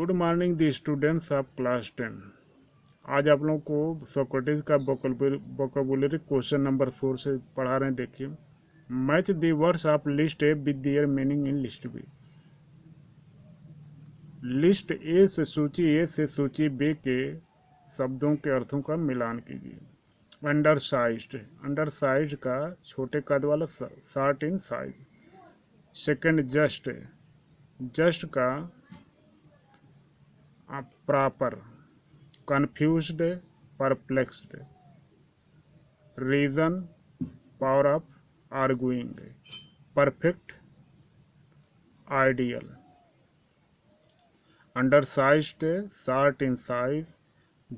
Good morning the students of class 10। आज आप लोगों को सोक्रेटिस का वोकैबुलरी क्वेश्चन नंबर 4 से पढ़ा रहे हैं। देखिए, match the words of list A with their meaning in list B. List A से सूची बी के शब्दों के अर्थों का मिलान कीजिए। अंडरसाइज्ड का छोटे कद वाला, short in size. Second, just का proper. Confused, perplexed. Reason, power of arguing. Perfect, ideal. Undersized, short in size.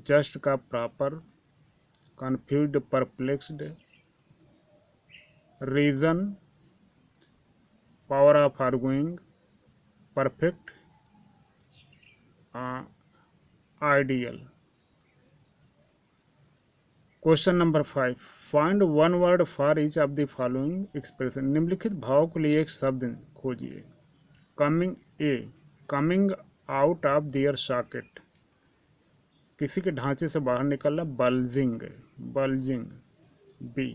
Just का proper. Confused, perplexed. Reason, power of arguing. Perfect, ideal. Question number 5, find one word for each of the following expression. निम्नलिखित भावों के लिए एक शब्द खोजिए। Coming out of their socket, किसी के ढांचे से बाहर निकलना। Bulging. B,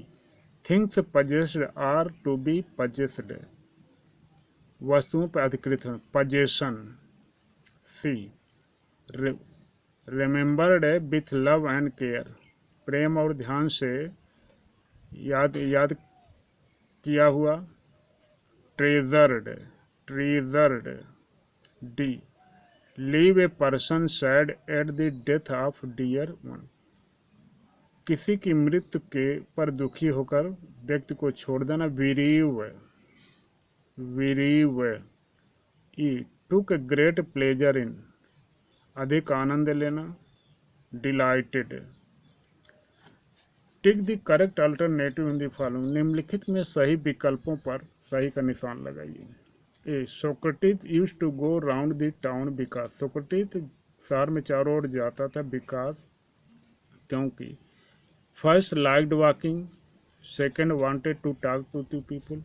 things possessed are to be possessed, वस्तुओं पर अधिकृत होना। Possession. C, remembered with love and care, प्रेम और ध्यान से याद किया हुआ। Treasured. D, leave a person sad at the death of dear one, किसी की मृत्यु के पर दुखी होकर व्यक्ति को छोड़ देना। वीरीव। ई, टुक ग्रेट प्लेजर इन, अधिक आनंद लेना। Delighted. Tick the correct alternative in the following. निम्नलिखित में सही विकल्पों पर सही का निशान लगाइए। A, Socrates used to go round the town because, Socrates शहर में चारों ओर जाता था। बिकॉज, क्योंकि। First, liked walking. Second, wanted to talk to the people.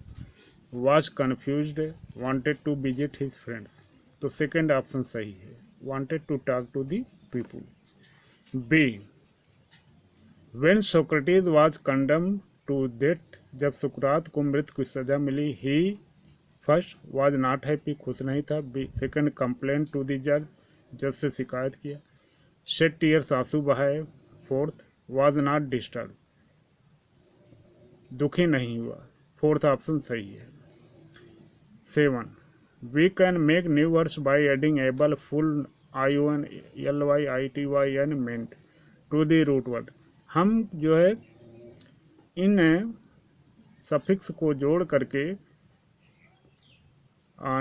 Was confused, wanted to visit his friends. तो सेकंड ऑप्शन सही है, wanted to talk to the people. B, when Socrates was condemned to death, जब सुकरात को मृत्यु की सजा मिली। he first was not happy, खुश नहीं था। B, second, complained to the judge, जज से शिकायत किया। shed tears, आंसू बहाए। fourth, was not disturbed, दुखी नहीं हुआ। फोर्थ ऑप्शन सही है। 7, we can make new words by adding able, full, ion, lyn, meant to the root word। हम जो है इन सफिक्स को जोड़ करके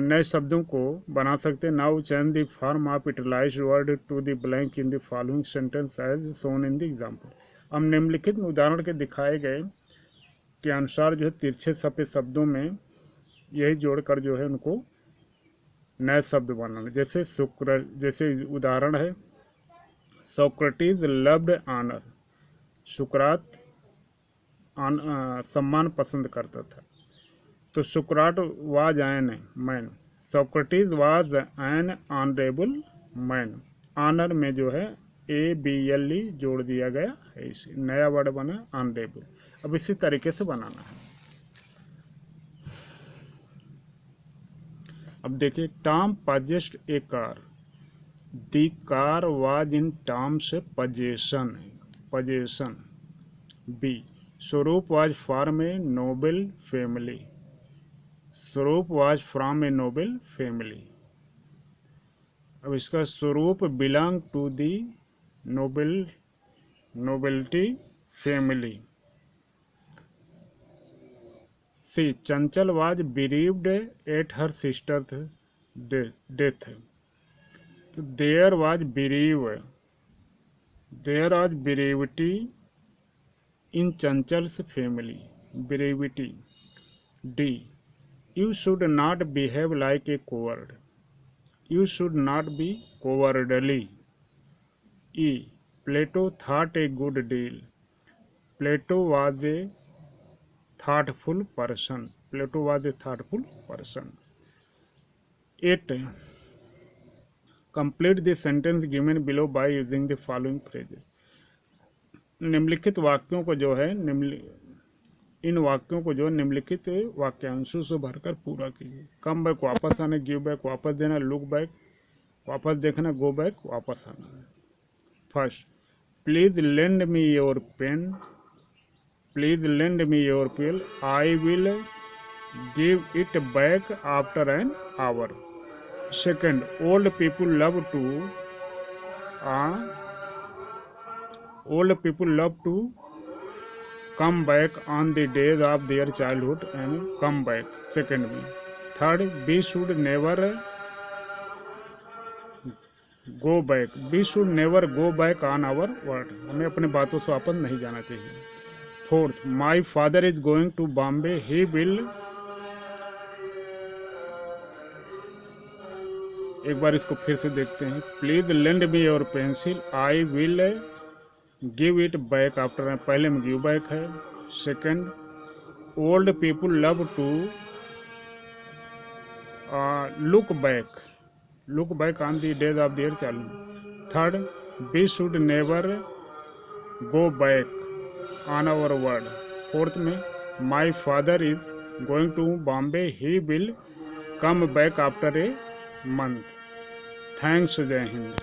नए शब्दों को बना सकते हैं। Now change the form of italicized word to the blank in the following sentence as shown in the example. हम निम्नलिखित उदाहरण के दिखाए गए के अनुसार जो है तिरछे छपे शब्दों में यही जोड़कर जो है उनको नए शब्द बनाना। जैसे उदाहरण है, सोक्रेटिस लव्ड ऑनर, सुकरात सम्मान पसंद करता था। तो सुकराट was an man, Socrates was an honourable man. Honour में जो है ABLE जोड़ दिया गया है, इसे नया वर्ड बना ऑनरेबल। अब इसी तरीके से बनाना है। अब देखिए, Tom possessed a car, the car was in Tom's possession. B, Swaroop was from a noble family, Swaroop was from a noble family. अब इसका स्वरूप belong to the nobility family. C, Chanchal was bereaved at her sister death, तो there was brevity in Chanchal's family. Brevity. D, you should not behave like a coward, you should not be cowardly. E, Plato thought a good deal, Plato was a thoughtful person, Plato was a thoughtful person। 8, complete the sentence given below by using the following phrases. निम्नलिखित वाक्यों को जो है इन वाक्यों को जो निम्नलिखित वाक्यांशों से भरकर पूरा कीजिए। कम बैक वापस आना, गिव बैक वापस देना, लुक बैक वापस देखना, गो बैक वापस आना। First, please lend me your pen, please lend me your pen, I will give it back after an hour. Second, old people love to come back on the days of their childhood and come back second में। Third, we should never go back on our word, हमें अपने बातों से वापस नहीं जाना चाहिए। Fourth, my father is going to Bombay, he will, एक बार इसको फिर से देखते हैं। Please lend me your pencil, I will give it back after, पहले में गिव बैक है। Second, old people love to look back on the days of their childhood. Third, we should never go back on our word. Fourth में, my father is going to Bombay, he will come back after a month. Thanks, Jai Hind.